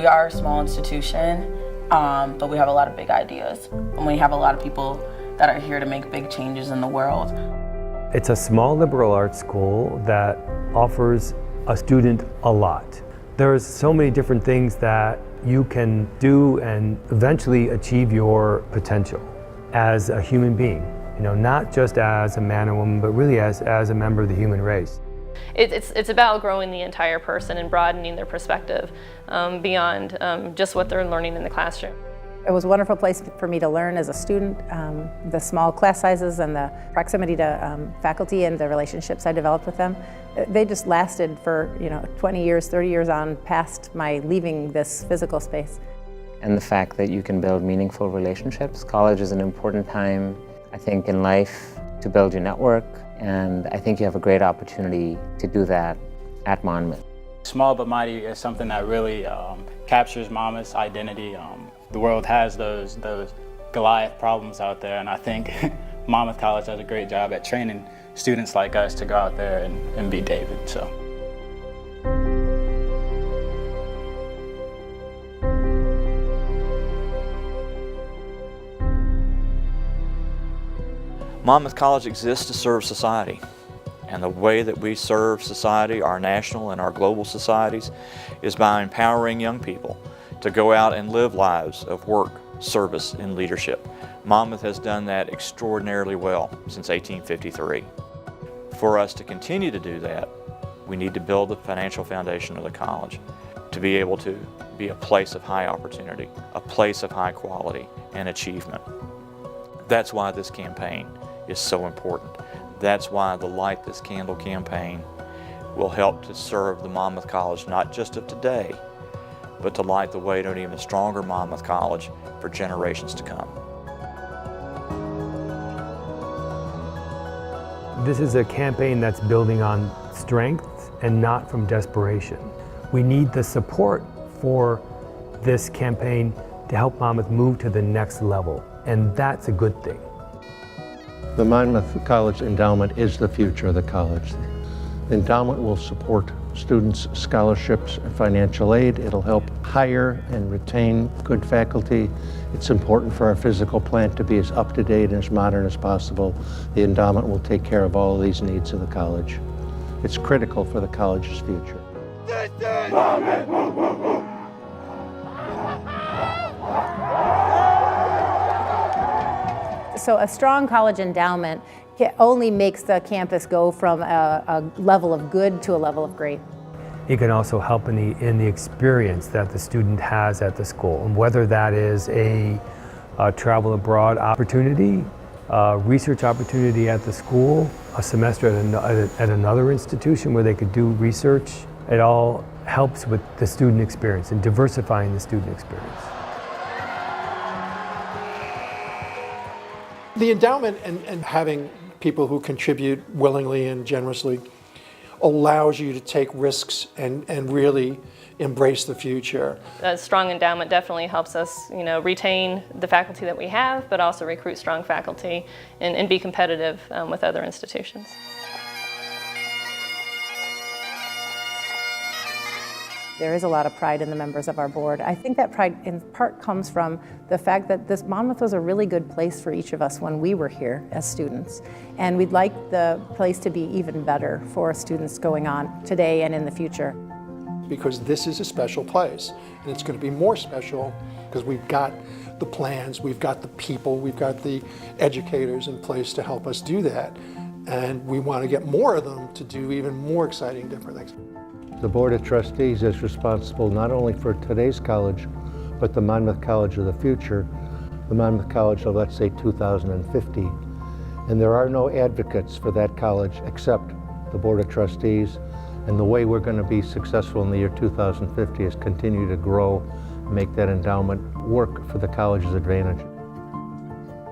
We are a small institution, but we have a lot of big ideas. And we have a lot of people that are here to make big changes in the world. It's a small liberal arts school that offers a student a lot. There's so many different things that you can do and eventually achieve your potential as a human being. You know, not just as a man or woman, but really as a member of the human race. It's about growing the entire person and broadening their perspective beyond just what they're learning in the classroom. It was a wonderful place for me to learn as a student. The small class sizes and the proximity to faculty and the relationships I developed with them, they just lasted for 20 years, 30 years on past my leaving this physical space. And the fact that you can build meaningful relationships. College is an important time, I think, in life to build your network, and I think you have a great opportunity to do that at Monmouth. Small but mighty is something that really captures Monmouth's identity. The world has those Goliath problems out there, and I think Monmouth College does a great job at training students like us to go out there and be David. So. Monmouth College exists to serve society, and the way that we serve society, our national and our global societies, is by empowering young people to go out and live lives of work, service, and leadership. Monmouth has done that extraordinarily well since 1853. For us to continue to do that, we need to build the financial foundation of the college to be able to be a place of high opportunity, a place of high quality and achievement. That's why this campaign is so important. That's why the Light This Candle campaign will help to serve the Monmouth College, not just of today, but to light the way to an even stronger Monmouth College for generations to come. This is a campaign that's building on strength and not from desperation. We need the support for this campaign to help Monmouth move to the next level, and that's a good thing. The Monmouth College Endowment is the future of the college. The endowment will support students' scholarships and financial aid. It'll help hire and retain good faculty. It's important for our physical plant to be as up-to-date and as modern as possible. The endowment will take care of all of these needs of the college. It's critical for the college's future. So a strong college endowment only makes the campus go from a level of good to a level of great. It can also help in the experience that the student has at the school, and whether that is a travel abroad opportunity, research opportunity at the school, a semester at another institution where they could do research. It all helps with the student experience and diversifying the student experience. The endowment and having people who contribute willingly and generously allows you to take risks and really embrace the future. A strong endowment definitely helps us, retain the faculty that we have, but also recruit strong faculty and be competitive with other institutions. There is a lot of pride in the members of our board. I think that pride in part comes from the fact that this Monmouth was a really good place for each of us when we were here as students. And we'd like the place to be even better for students going on today and in the future. Because this is a special place, and it's going to be more special because we've got the plans, we've got the people, we've got the educators in place to help us do that. And we want to get more of them to do even more exciting different things. The Board of Trustees is responsible not only for today's college, but the Monmouth College of the future, the Monmouth College of, let's say, 2050. And there are no advocates for that college except the Board of Trustees. And the way we're going to be successful in the year 2050 is continue to grow, make that endowment work for the college's advantage.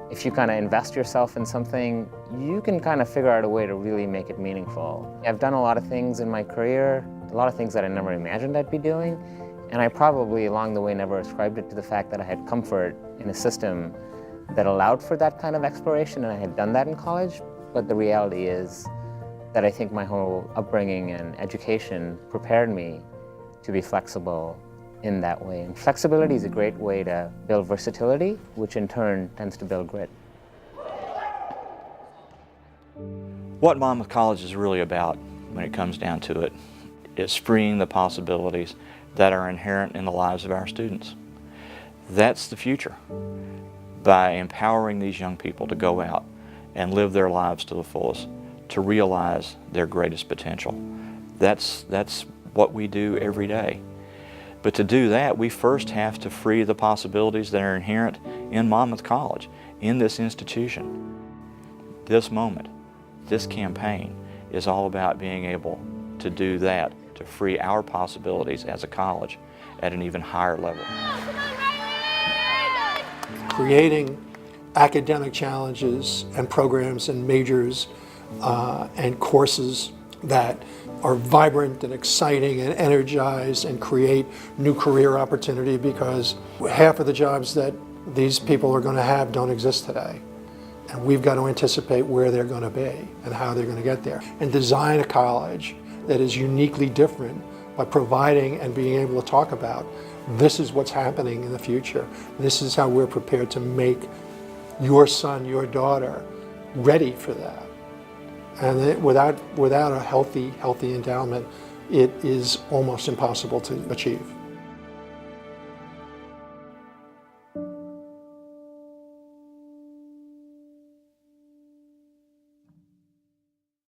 If you kind of invest yourself in something, you can kind of figure out a way to really make it meaningful. I've done a lot of things in my career, a lot of things that I never imagined I'd be doing, and I probably along the way never ascribed it to the fact that I had comfort in a system that allowed for that kind of exploration, and I had done that in college. But the reality is that I think my whole upbringing and education prepared me to be flexible in that way. And flexibility is a great way to build versatility, which in turn tends to build grit. What Monmouth College is really about, when it comes down to it, is freeing the possibilities that are inherent in the lives of our students. That's the future. By empowering these young people to go out and live their lives to the fullest, to realize their greatest potential. That's what we do every day. But to do that, we first have to free the possibilities that are inherent in Monmouth College, in this institution. This moment, this campaign is all about being able to do that, to free our possibilities as a college at an even higher level. Creating academic challenges and programs and majors and courses that are vibrant and exciting and energize and create new career opportunity, because half of the jobs that these people are going to have don't exist today. And we've got to anticipate where they're going to be and how they're going to get there. And design a college that is uniquely different by providing and being able to talk about this is what's happening in the future. This is how we're prepared to make your son, your daughter ready for that. And without a healthy endowment, it is almost impossible to achieve.